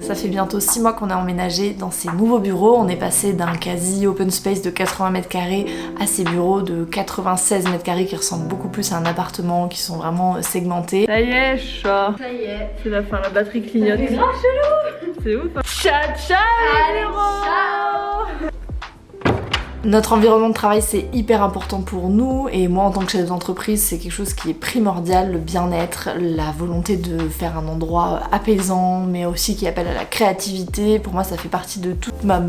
Ça fait bientôt 6 mois qu'on a emménagé dans ces nouveaux bureaux. On est passé d'un quasi open space de 80 mètres carrés à ces bureaux de 96 mètres carrés qui ressemblent beaucoup plus à un appartement, qui sont vraiment segmentés. Ça y est, chat. Ça y est. C'est la fin, la batterie clignote. C'est grave chelou. C'est ouf. Ciao, ciao les Allez, bureaux. Notre environnement de travail c'est hyper important pour nous et moi en tant que chef d'entreprise c'est quelque chose qui est primordial, le bien-être, la volonté de faire un endroit apaisant mais aussi qui appelle à la créativité. Pour moi ça fait partie de toute ma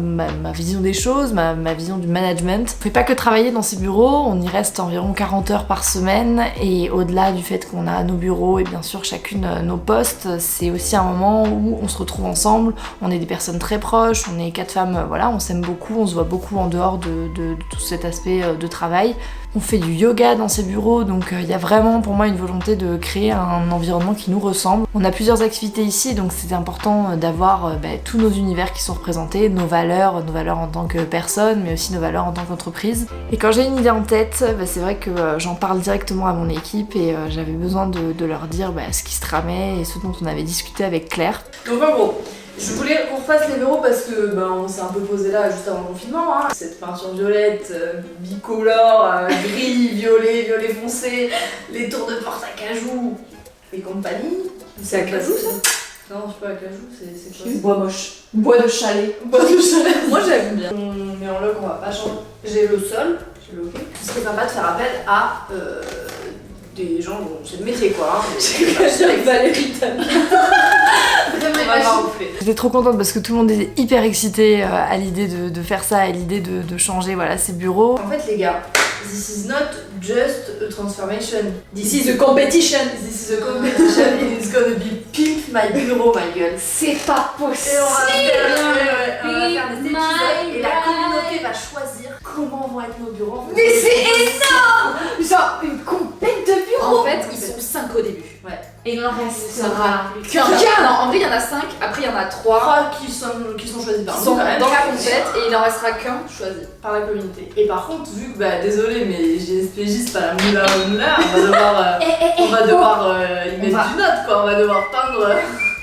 vision des choses, ma vision du management. On fait pas que travailler dans ces bureaux, on y reste environ 40 heures par semaine et au-delà du fait qu'on a nos bureaux et bien sûr chacune nos postes, c'est aussi un moment où on se retrouve ensemble, on est des personnes très proches, on est 4 femmes, voilà, on s'aime beaucoup, on se voit beaucoup en dehors de tout cet aspect de travail. On fait du yoga dans ces bureaux, donc il y a vraiment pour moi une volonté de créer un environnement qui nous ressemble. On a plusieurs activités ici, donc c'était important d'avoir tous nos univers qui sont représentés, nos valeurs en tant que personne, mais aussi nos valeurs en tant qu'entreprise. Et quand j'ai une idée en tête, c'est vrai que j'en parle directement à mon équipe et j'avais besoin de leur dire ce qui se tramait et ce dont on avait discuté avec Claire. Donc en gros, je voulais qu'on refasse les bureaux parce que on s'est un peu posé là juste avant le confinement. Hein. Cette peinture violette, bicolore, gris, violet foncé, les tours de porte à cajou et compagnie. C'est à cajou ça? Non, je sais pas à cajou, c'est quoi? Bois moche. Bois de chalet. Bois de chalet. Moi j'aime bien. Mais en loc on va pas changer le sol. J'ai le ok. Ce serait sympa de faire appel à des gens dont c'est le métier quoi. Hein. Avec Valérie J'étais trop contente parce que tout le monde était hyper excité à l'idée de faire ça, à l'idée de changer ces bureaux. En fait les gars, this is not just a transformation. This is a competition. This is a competition and it's gonna be pimp my bureau, ma gueule. C'est pas Et possible. on va faire des épisodes et la my communauté va choisir comment vont être nos bureaux. Mais c'est énorme. Genre une compète de bureaux. En fait, ils sont 5 au début. Ouais. Et il en restera Qu'un. Non, en vrai, il y en a 5, après il y en a 3 Trois qui sont choisis par qui nous, sont quand même. dans la compète et il en restera qu'un choisi. Par la communauté. Et par contre, vu que, désolé, mais GSPJ c'est pas la moula, on va devoir y mettre du note quoi, on va devoir peindre.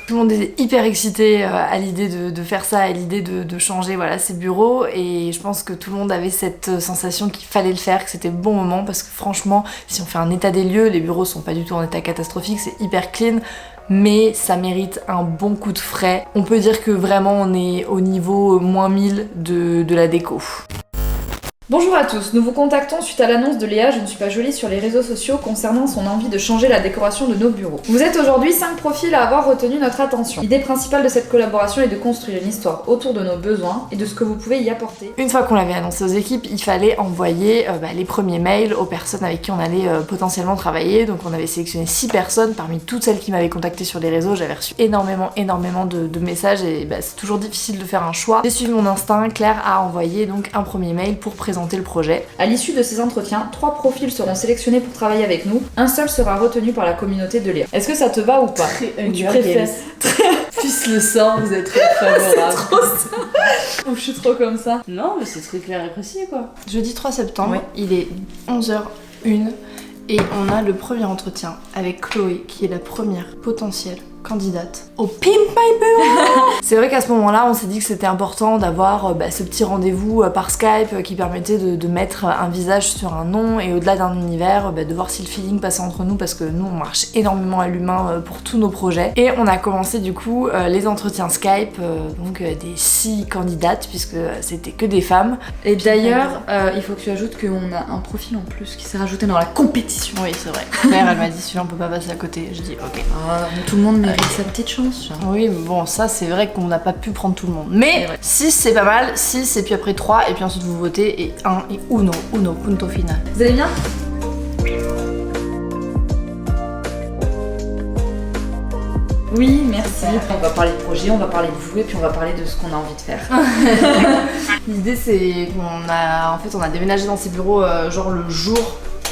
Tout le monde était hyper excité à l'idée de faire ça, à l'idée de changer ces bureaux et je pense que tout le monde avait cette sensation qu'il fallait le faire, que c'était le bon moment parce que franchement si on fait un état des lieux, les bureaux sont pas du tout en état catastrophique, c'est hyper clean mais ça mérite un bon coup de frais. On peut dire que vraiment on est au niveau -1000 de la déco. Bonjour à tous, nous vous contactons suite à l'annonce de Léa Je ne suis pas jolie sur les réseaux sociaux concernant son envie de changer la décoration de nos bureaux. Vous êtes aujourd'hui 5 profils à avoir retenu notre attention. L'idée principale de cette collaboration est de construire une histoire autour de nos besoins et de ce que vous pouvez y apporter. Une fois qu'on l'avait annoncé aux équipes, il fallait envoyer les premiers mails aux personnes avec qui on allait potentiellement travailler. Donc on avait sélectionné 6 personnes parmi toutes celles qui m'avaient contacté sur les réseaux. J'avais reçu énormément de messages et c'est toujours difficile de faire un choix. J'ai suivi mon instinct, Claire a envoyé donc un premier mail pour présenter le projet. À l'issue de ces entretiens, 3 profils seront sélectionnés pour travailler avec nous, un seul sera retenu par la communauté de Léa. Est-ce que ça te va ou pas? Tu préfères? Plus le sang, vous êtes très favorable. Trop ça. Ou je suis trop comme ça. Non, mais c'est très clair et précis quoi. Jeudi 3 septembre, Oui. il est 11h01 et on a le premier entretien avec Chloé qui est la première potentielle candidate au Pimp My Bureau. C'est vrai qu'à ce moment-là, on s'est dit que c'était important d'avoir ce petit rendez-vous par Skype qui permettait de mettre un visage sur un nom et au-delà d'un univers, de voir si le feeling passait entre nous parce que nous, on marche énormément à l'humain pour tous nos projets. Et on a commencé du coup les entretiens Skype, donc des 6 candidates puisque c'était que des femmes. Et d'ailleurs, il faut que tu ajoutes qu'on a un profil en plus qui s'est rajouté dans la compétition. Oui, c'est vrai. Claire, elle m'a dit celui-là on peut pas passer à côté. Je dis ok. Tout le monde mérite sa petite chance. Genre. Oui, mais bon, ça c'est vrai qu'on n'a pas pu prendre tout le monde. Mais 6 c'est pas mal, 6 et puis après 3 et puis ensuite vous votez et 1 et uno, punto final. Vous allez bien? Oui, merci. On va parler de projet, on va parler de vous et puis on va parler de ce qu'on a envie de faire. L'idée c'est qu'on a on a déménagé dans ces bureaux genre le jour,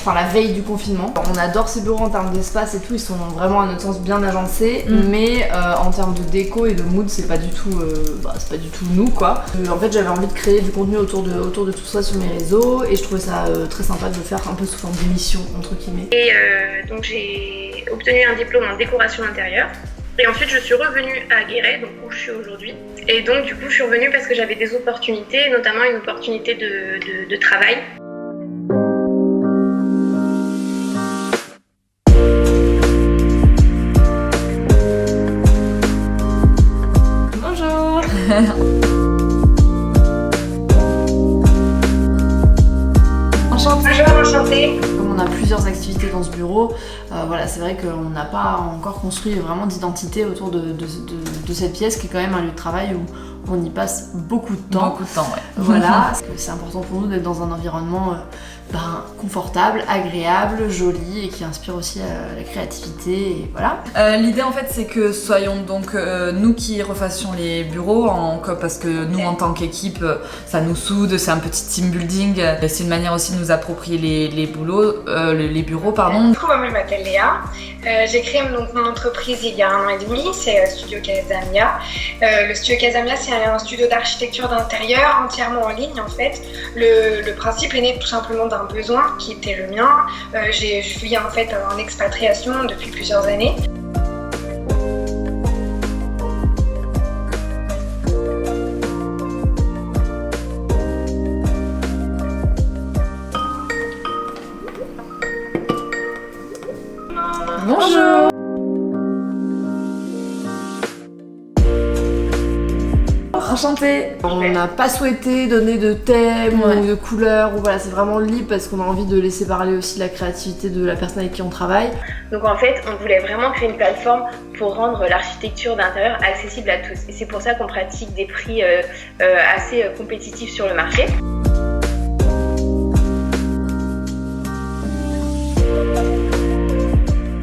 enfin la veille du confinement. On adore ces bureaux en termes d'espace et tout, ils sont vraiment à notre sens bien agencés, mais en termes de déco et de mood c'est pas du tout nous quoi. En fait j'avais envie de créer du contenu autour de tout ça sur mes réseaux et je trouvais ça très sympa de le faire un peu sous forme d'émission entre guillemets. Et donc j'ai obtenu un diplôme en décoration intérieure. Et ensuite, je suis revenue à Guéret, donc où je suis aujourd'hui. Et donc, du coup, je suis revenue parce que j'avais des opportunités, notamment une opportunité de travail. Bonjour. Enchantée. Comme on a plusieurs activités dans ce bureau, voilà, c'est vrai qu'on n'a pas encore construit vraiment d'identité autour de cette pièce qui est quand même un lieu de travail où on y passe beaucoup de temps. Beaucoup de temps, ouais. Voilà, parce que c'est important pour nous d'être dans un environnement confortable, agréable, joli et qui inspire aussi la créativité et voilà. L'idée en fait c'est que soyons donc nous qui refassions les bureaux parce que nous en tant qu'équipe ça nous soude, c'est un petit team building, c'est une manière aussi de nous approprier les bureaux pardon. Du coup, moi je m'appelle Léa, j'ai créé donc mon entreprise il y a 1 an et demi, c'est Studio Casamia. Le Studio Casamia c'est un studio d'architecture d'intérieur entièrement en ligne en fait. Le principe est né tout simplement d'un besoin qui était le mien. Je suis en fait en expatriation depuis plusieurs années. Bonjour. Enchantée. On n'a pas souhaité donner de thème Ouais. ou de couleur, ou voilà, c'est vraiment libre parce qu'on a envie de laisser parler aussi la créativité de la personne avec qui on travaille. Donc en fait, on voulait vraiment créer une plateforme pour rendre l'architecture d'intérieur accessible à tous. Et c'est pour ça qu'on pratique des prix assez compétitifs sur le marché.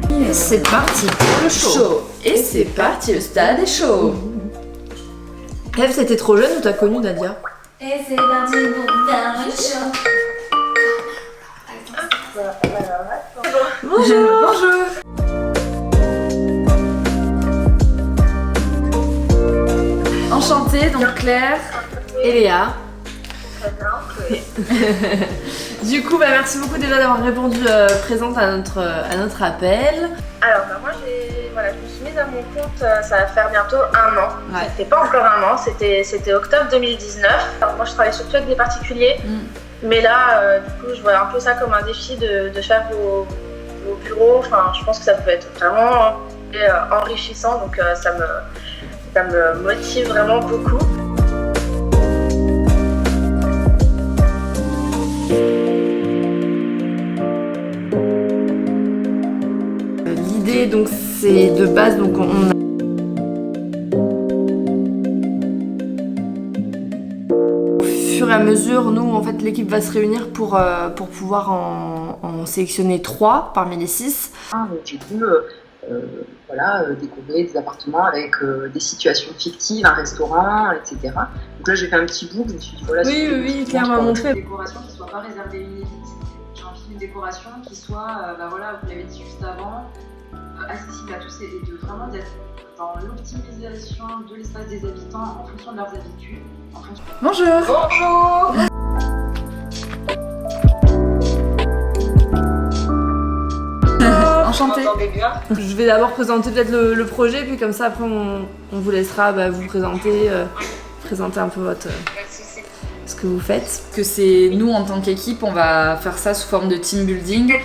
Et c'est parti pour le show. Et c'est parti, le stade est chaud. Eve, c'était trop jeune ou t'as connu Nadia? Et c'est parti pour faire le show. Bonjour. Enchantée, donc Claire. Et Léa. Du coup, merci beaucoup déjà d'avoir répondu présente à notre appel. Alors moi je me suis mise à mon compte, ça va faire bientôt 1 an. Ouais. C'était pas encore 1 an, c'était octobre 2019. Alors moi je travaille surtout avec des particuliers, mais là du coup je vois un peu ça comme un défi de faire vos bureaux. Enfin je pense que ça peut être vraiment enrichissant, donc ça me motive vraiment beaucoup. L'idée donc c'est de base donc on a au fur et à mesure nous en fait l'équipe va se réunir pour pouvoir en sélectionner 3 parmi les 6. J'ai pu découvrir des appartements avec des situations fictives, un restaurant, etc. Donc là j'ai fait un petit bout, je me suis dit voilà. Oui, Claire m'a montré. Une décoration qui ne soit pas réservée une élite. J'ai envie d'une décoration qui soit, vous l'avez dit juste avant, accessible à tous et de vraiment d'être dans l'optimisation de l'espace des habitants en fonction de leurs habitudes. Bonjour. Bonjour. Enchantée. Vous m'entendez bien? Je vais d'abord présenter peut-être le projet, puis comme ça après on vous laissera vous présenter un peu ce que vous faites. Que c'est nous en tant qu'équipe, on va faire ça sous forme de team building.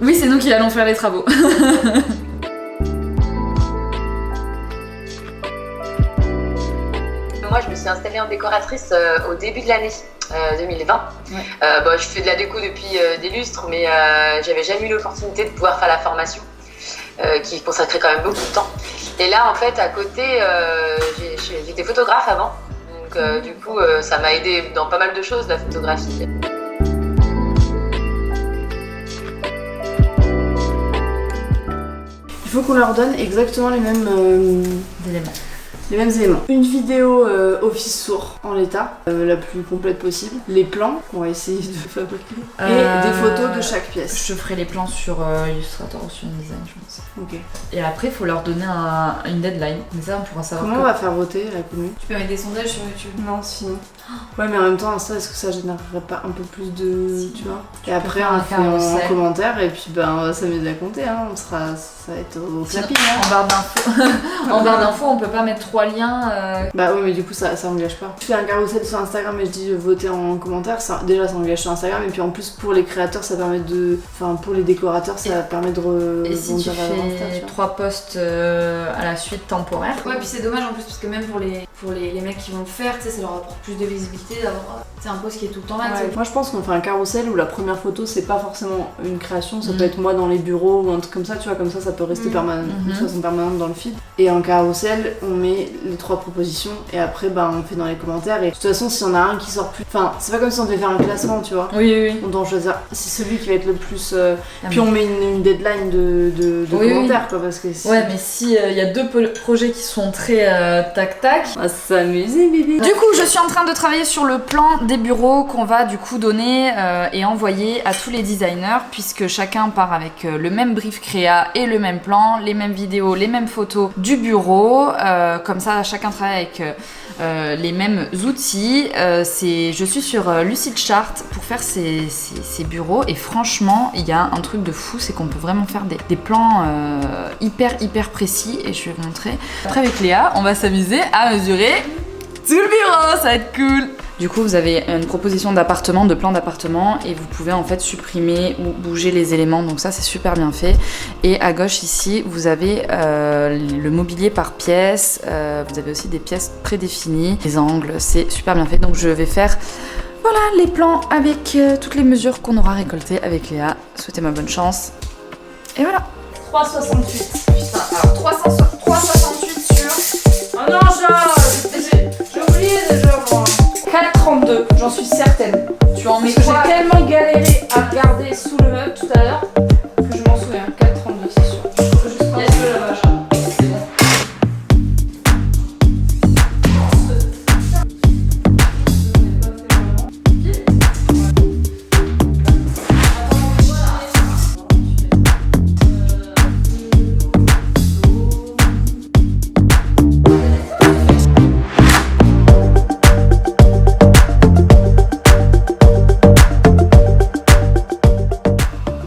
Oui, c'est nous qui allons faire les travaux. Moi je me suis installée en décoratrice au début de l'année 2020. Ouais. Je fais de la déco depuis des lustres, mais j'avais jamais eu l'opportunité de pouvoir faire la formation qui consacrait quand même beaucoup de temps. Et là en fait à côté j'étais photographe avant, donc du coup ça m'a aidé dans pas mal de choses la photographie. Il faut qu'on leur donne exactement les mêmes éléments. les mêmes éléments. Une vidéo office sourd en l'état, la plus complète possible. Les plans qu'on va essayer de fabriquer. Et des photos de chaque pièce. Je ferai les plans sur Illustrator ou sur InDesign, je pense. Ok. Et après, il faut leur donner une deadline. Mais ça, on pourra savoir. Comment on va faire voter la commune? Tu peux mettre des sondages sur YouTube. Non, c'est fini. Ouais, mais en même temps, Insta, est-ce que ça générerait pas un peu plus de. Si. Tu vois? Et après, faire on un fait en carrousel. commentaire et puis ben, on va s'amuser à compter. Hein. Ça va être au clapping. Hein. En barre d'infos, en barre d'infos, on peut pas mettre 3 liens. Bah oui, mais du coup, ça engage pas. Je fais un carrousel sur Instagram et je dis voter en commentaire. Déjà, ça engage sur Instagram. Et puis en plus, pour les créateurs, ça permet de. Enfin, pour les décorateurs, ça permet de Et si tu fais 3 posts à la suite temporaires. Ouais, puis c'est dommage en plus parce que même pour les mecs qui vont le faire, tu sais, ça leur apporte plus de visibilité d'avoir un post qui est tout le temps là. Ouais. Moi je pense qu'on fait un carrousel où la première photo c'est pas forcément une création, ça peut être moi dans les bureaux ou un truc comme ça, tu vois, comme ça peut rester de façon permanente dans le feed. Et en carrousel on met les 3 propositions et après bah on fait dans les commentaires et de toute façon si on a un qui sort plus, enfin c'est pas comme si on devait faire un classement, tu vois. Oui. On doit en choisir, c'est celui qui va être le plus puis on met une deadline de commentaires quoi parce que ouais mais si y a 2 projets qui sont très tac-tac, on va s'amuser bébé. Du coup je suis en train de travailler sur le plan des bureaux qu'on va du coup donner et envoyer à tous les designers puisque chacun part avec le même brief créa et le même plan, les mêmes vidéos, les mêmes photos du bureau, comme ça chacun travaille avec les mêmes outils. Je suis sur Lucidchart pour faire ces bureaux et franchement il y a un truc de fou, c'est qu'on peut vraiment faire des plans hyper précis et je vais vous montrer. Après avec Léa on va s'amuser à mesurer tout le bureau, ça va être cool. Du coup, vous avez une proposition d'appartement, de plan d'appartement, et vous pouvez en fait supprimer ou bouger les éléments, donc ça c'est super bien fait. Et à gauche ici, vous avez le mobilier par pièce, vous avez aussi des pièces prédéfinies, les angles, c'est super bien fait. Donc je vais faire voilà les plans avec toutes les mesures qu'on aura récoltées avec Léa. Souhaitez-moi bonne chance. Et voilà. 3,68. Putain, alors 368 sur... Oh non, j'ai oublié déjà moi. 4,32, j'en suis certaine. Tu en mets Parce que quoi? j'ai tellement galéré à regarder sous le meuble tout à l'heure que je m'en souviens. 4,32, c'est sûr. Je peux juste prendre de la vache. C'est bon.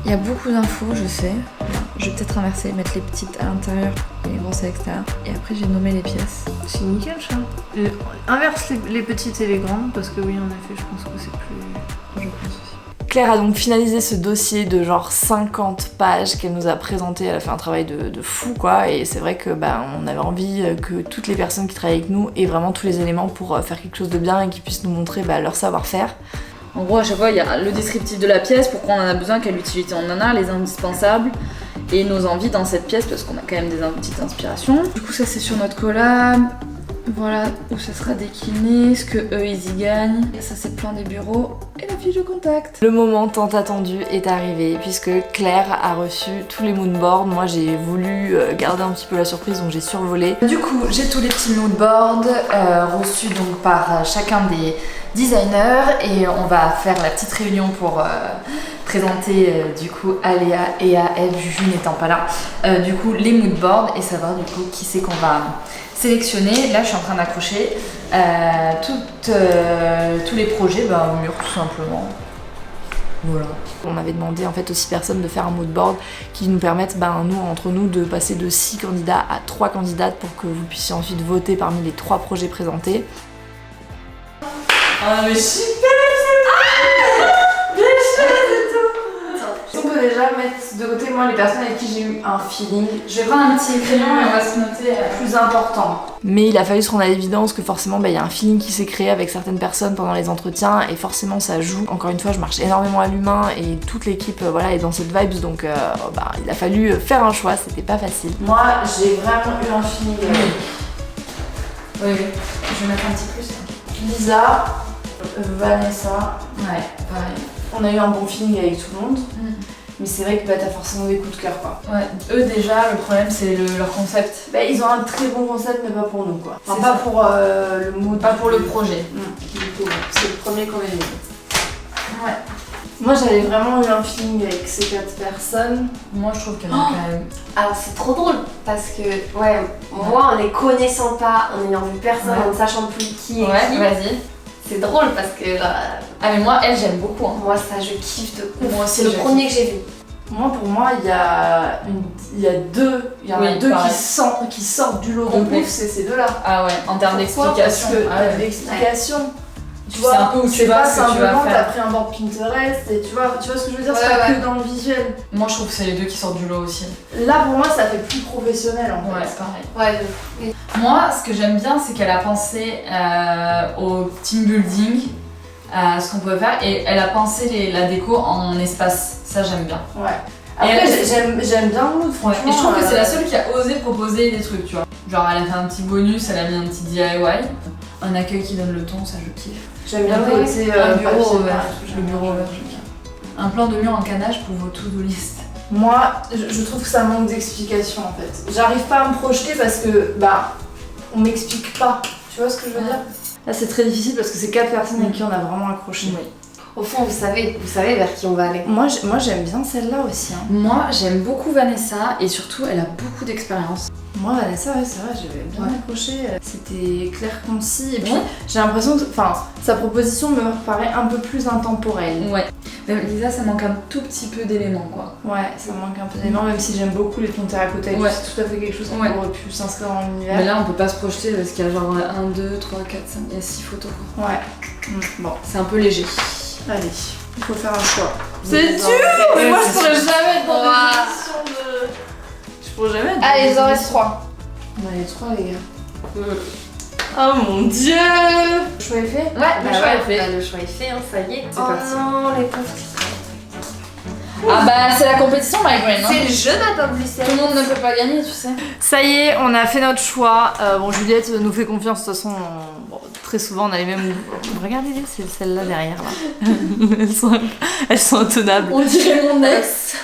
Il y a beaucoup d'infos, je sais. Je vais peut-être inverser, mettre les petites à l'intérieur et les grosses à l'extérieur. Et après, j'ai nommé les pièces. C'est nickel ça. Inverse les petites et les grandes parce que oui, en effet, je pense que c'est plus. Je pense aussi. Claire a donc finalisé ce dossier de genre 50 pages qu'elle nous a présenté. Elle a fait un travail de fou quoi. Et c'est vrai que on avait envie que toutes les personnes qui travaillent avec nous aient vraiment tous les éléments pour faire quelque chose de bien et qu'ils puissent nous montrer leur savoir-faire. En gros, à chaque fois, il y a le descriptif de la pièce, pourquoi on en a besoin, quelle utilité on en a, les indispensables et nos envies dans cette pièce parce qu'on a quand même des petites inspirations. Du coup, ça c'est sur notre collab. Voilà où ça sera décliné, ce que eux ils y gagnent. Et ça c'est le plan des bureaux et la fiche de contact. Le moment tant attendu est arrivé puisque Claire a reçu tous les moodboards. Moi j'ai voulu garder un petit peu la surprise donc j'ai survolé. Du coup j'ai tous les petits moodboards reçus donc par chacun des designers et on va faire la petite réunion pour présenter du coup à Léa et à Eve, Juju n'étant pas là, du coup les moodboards et savoir du coup qui c'est qu'on va sélectionner. Là je suis en train d'accrocher tous les projets au mur tout simplement. Voilà. On avait demandé en fait aux 6 personnes de faire un moodboard qui nous permette nous entre nous de passer de 6 candidats à 3 candidates pour que vous puissiez ensuite voter parmi les 3 projets présentés. Ah mais super! On peut déjà mettre de côté moi les personnes avec qui j'ai eu un feeling. Je vais prendre un petit crayon et on va se noter plus important. Mais il a fallu se rendre à l'évidence que forcément il y a un feeling qui s'est créé avec certaines personnes pendant les entretiens et forcément ça joue. Encore une fois je marche énormément à l'humain et toute l'équipe est dans cette vibes donc il a fallu faire un choix, c'était pas facile. Moi j'ai vraiment eu un feeling Oui, je vais mettre un petit plus. Lisa, Vanessa, ouais, pareil. On a eu un bon feeling avec tout le monde. Mais c'est vrai que bah, t'as forcément des coups de cœur quoi. Ouais, eux déjà, le problème c'est leur concept. Bah, ils ont un très bon concept, mais pas pour nous quoi. Enfin, C'est pas ça. pour le mot. Pas pour le projet. Du coup, c'est le premier qu'on a vu. Ouais. Moi j'avais vraiment eu un feeling avec ces 4 personnes. Moi je trouve qu'il y en a quand même. Alors c'est trop drôle parce que, ouais, moi en les connaissant pas, en n'ayant vu personne, Ouais. en ne sachant plus qui est Ouais, qui, vas-y. c'est drôle parce que Ah mais moi, elle, j'aime beaucoup. Hein. moi ça je kiffe de ouf. Moi aussi, C'est le je premier que j'ai vu. Moi pour moi il y a deux Oui, qui, pareil. qui sortent du lot de Complet. ouf, c'est ces deux là. Ah ouais, en termes Pourquoi ? d'explication. Parce que Ah ouais. l'explication, Tu sais un peu où tu vas, pas ce que tu vas simplement t'as faire. pris un board Pinterest et tu vois ce que je veux dire, Ouais, c'est pas ouais. que dans le visuel. Moi je trouve que c'est les deux qui sortent du lot aussi. Là pour moi ça fait plus professionnel en fait. Ouais, pareil. Ouais, Moi, ce que j'aime bien, c'est qu'elle a pensé au team building, à ce qu'on pouvait faire, et elle a pensé la déco en espace. Ça, j'aime bien. Ouais. Après elle- j'aime bien le mood franchement. Et je trouve que c'est la seule qui a osé proposer des trucs, tu vois. Genre, elle a fait un petit bonus, elle a mis un petit DIY. Un accueil qui donne le ton, ça je kiffe. J'aime bien le Après, côté un bureau papier vert, peint et tout, le bureau vert, j'aime bien. Un plan de mur en canage pour vos to-do list. Moi, je trouve que ça manque d'explication en fait. J'arrive pas à me projeter parce que, bah, on m'explique pas. Tu vois ce que je veux dire ? Là, c'est très difficile parce que c'est 4 personnes avec qui on a vraiment accroché. Oui. Au fond, vous savez vers qui on va aller. Moi, j'aime bien celle-là aussi. Hein. Moi, j'aime beaucoup Vanessa et surtout, elle a beaucoup d'expérience. Moi, Vanessa, ouais, c'est vrai, j'avais bien Ouais. accroché. C'était clair, concis. Et puis, Ouais. j'ai l'impression que sa proposition me paraît un peu plus intemporelle. Ouais. Même Lisa, ça manque un tout petit peu d'éléments, quoi. Ouais, ça manque un peu d'éléments, même si j'aime beaucoup les tons terracotta et tout, Ouais. c'est tout à fait quelque chose qui Ouais. aurait pu s'inscrire dans l'univers. Mais là, on peut pas se projeter parce qu'il y a genre 1, 2, 3, 4, 5, il y a 6 photos, quoi. Ouais. Bon, C'est un peu léger. allez, il faut faire un choix. C'est dur. Mais moi, je pourrais c'est- jamais être dans des Ouah. positions de... Je pourrais jamais être dans Allez, des il en reste positions- 3. On a les 3, les gars. Oh mon dieu! Le choix est fait? Ouais, Bah le choix ouais, est fait. bah, le choix est fait, hein, ça y est. C'est Oh parti. non, les pauvres. Ah bah, c'est la compétition, my brain, hein. C'est le jeu d'Adam Lucette. Tout le monde ne peut pas gagner, tu sais. Ça y est, on a fait notre choix. Bon, Juliette nous fait confiance, de toute façon, bon, très souvent on a les mêmes. Regardez-les, c'est celle-là derrière là. elles sont intenables. On dirait mon ex.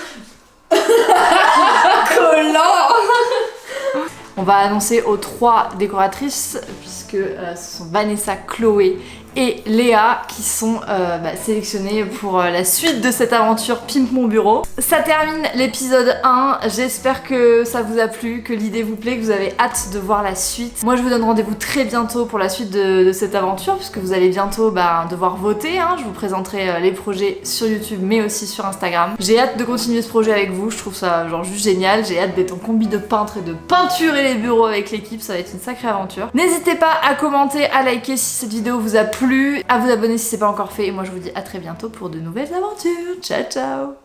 On va annoncer aux 3 décoratrices, puisque ce sont Vanessa, Chloé et Léa qui sont sélectionnées pour la suite de cette aventure Pimp mon bureau. Ça termine l'épisode 1, j'espère que ça vous a plu, que l'idée vous plaît, que vous avez hâte de voir la suite. Moi je vous donne rendez-vous très bientôt pour la suite de cette aventure, puisque vous allez bientôt devoir voter, hein. Je vous présenterai les projets sur YouTube mais aussi sur Instagram. J'ai hâte de continuer ce projet avec vous, je trouve ça genre juste génial, j'ai hâte d'être en combi de peintre et de peinturer les bureaux avec l'équipe, ça va être une sacrée aventure. N'hésitez pas à commenter, à liker si cette vidéo vous a plu, à vous abonner si c'est pas encore fait, et moi je vous dis à très bientôt pour de nouvelles aventures. Ciao ciao!